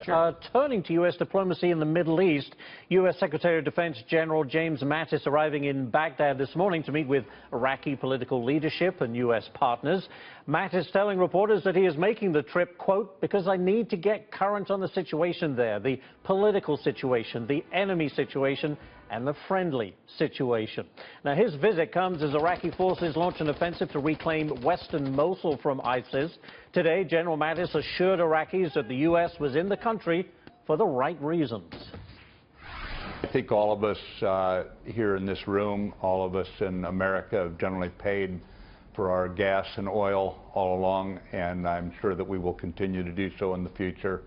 Sure. Turning to U.S. diplomacy in the Middle East, U.S. Secretary of Defense General James Mattis arriving in Baghdad this morning to meet with Iraqi political leadership and U.S. partners. Mattis telling reporters that he is making the trip, quote, because I need to get current on the situation there, the political situation, the enemy situation, and the friendly situation. Now, his visit comes as Iraqi forces launch an offensive to reclaim western Mosul from ISIS. Today, General Mattis assured Iraqis that the U.S. was in the country for the right reasons. I think all of us here in this room, all of us in America have generally paid for our gas and oil all along, and I'm sure that we will continue to do so in the future.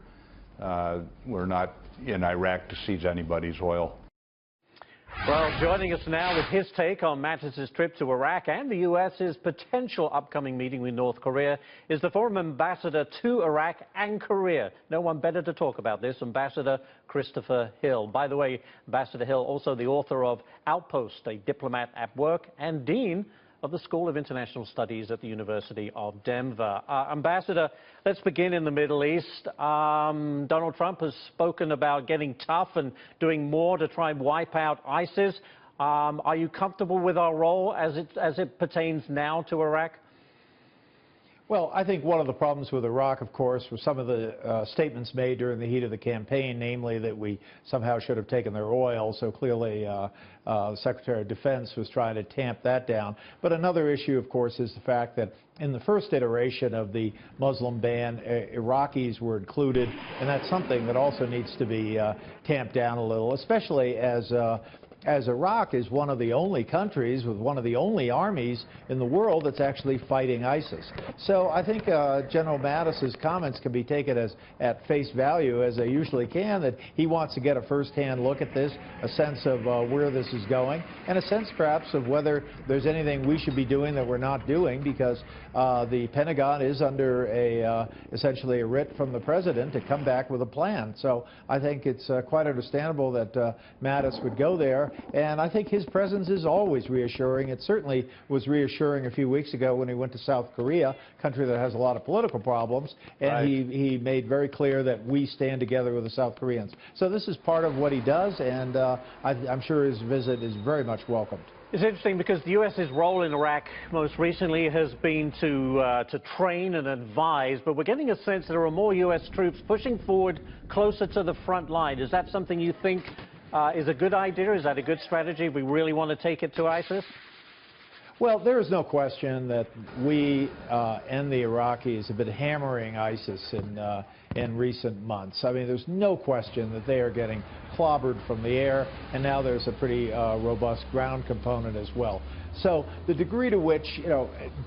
We're not in Iraq to seize anybody's oil. Well, joining us now with his take on Mattis's trip to Iraq and the U.S.'s potential upcoming meeting with North Korea is the former ambassador to Iraq and Korea. No one better to talk about this, Ambassador Christopher Hill. By the way, Ambassador Hill, also the author of Outpost, A Diplomat at Work, and Dean of the School of International Studies at the University of Denver. Ambassador, let's begin in the Middle East. Donald Trump has spoken about getting tough and doing more to try and wipe out ISIS. Are you comfortable with our role as it pertains now to Iraq? Well, I think one of the problems with Iraq, of course, was some of the statements made during the heat of the campaign, namely that we somehow should have taken their oil. So clearly, the Secretary of Defense was trying to tamp that down. But another issue, of course, is the fact that in the first iteration of the Muslim ban, Iraqis were included, and that's something that also needs to be tamped down a little, especially as Iraq is one of the only countries with one of the only armies in the world that's actually fighting ISIS. So I think General Mattis's comments can be taken as at face value, as they usually can, that he wants to get a first-hand look at this, a sense of where this is going, and a sense perhaps of whether there's anything we should be doing that we're not doing, because the Pentagon is under essentially a writ from the President to come back with a plan. So I think it's quite understandable that Mattis would go there. And I think his presence is always reassuring. It certainly was reassuring a few weeks ago when he went to South Korea, a country that has a lot of political problems, and right. he made very clear that we stand together with the South Koreans. So this is part of what he does, and I'm sure his visit is very much welcomed. It's interesting because the U.S.'s role in Iraq most recently has been to train and advise, but we're getting a sense that there are more U.S. troops pushing forward closer to the front line. Is that something you think is a good idea? Is that a good strategy if we really want to take it to ISIS? Well, there is no question that we and the Iraqis have been hammering ISIS in recent months. I mean, there's no question that they are getting clobbered from the air, and now there's a pretty robust ground component as well. So the degree to which,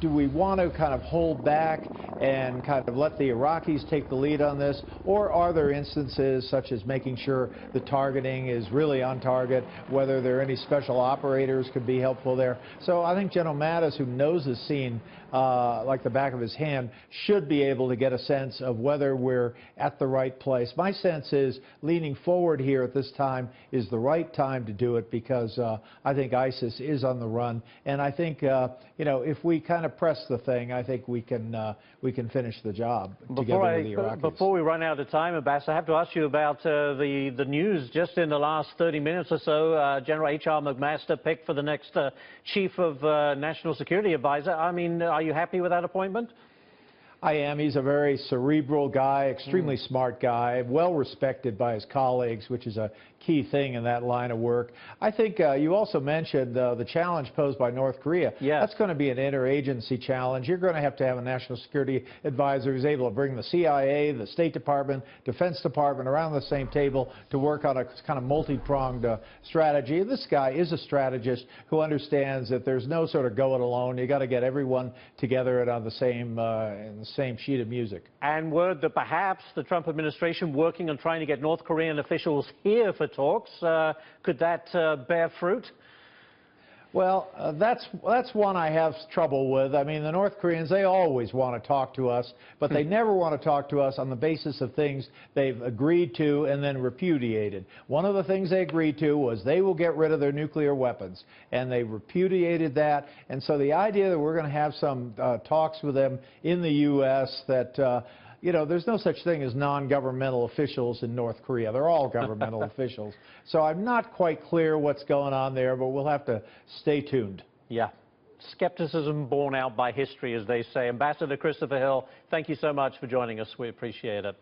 do we want to kind of hold back and kind of let the Iraqis take the lead on this, or are there instances such as making sure the targeting is really on target, whether there are any special operators could be helpful there? So I think General Mattis, who knows the scene like the back of his hand, should be able to get a sense of whether we're at the right place. My sense is leaning forward here at this time is the right time to do it, because I think ISIS is on the run. And I think, if we kind of press the thing, I think we can finish the job together with the Iraqis. Before we run out of time, Ambassador, I have to ask you about the news just in the last 30 minutes or so. General H.R. McMaster picked for the next Chief of National Security Advisor. I mean, are you happy with that appointment? I am. He's a very cerebral guy, extremely smart guy, well respected by his colleagues, which is a key thing in that line of work. I think you also mentioned the challenge posed by North Korea. Yes. That's going to be an interagency challenge. You're going to have a national security advisor who's able to bring the CIA, the State Department, Defense Department around the same table to work on a kind of multi-pronged strategy. And this guy is a strategist who understands that there's no sort of go it alone. You got to get everyone together and on the same sheet of music. And word that perhaps the Trump administration working on trying to get North Korean officials here for talks. Could that bear fruit? Well, that's one I have trouble with. I mean, the North Koreans, they always want to talk to us, but they never want to talk to us on the basis of things they've agreed to and then repudiated. One of the things they agreed to was they will get rid of their nuclear weapons, and they repudiated that. And so the idea that we're going to have some talks with them in the U.S. that you know, there's no such thing as non-governmental officials in North Korea. They're all governmental officials. So I'm not quite clear what's going on there, but we'll have to stay tuned. Yeah. Skepticism borne out by history, as they say. Ambassador Christopher Hill, thank you so much for joining us. We appreciate it.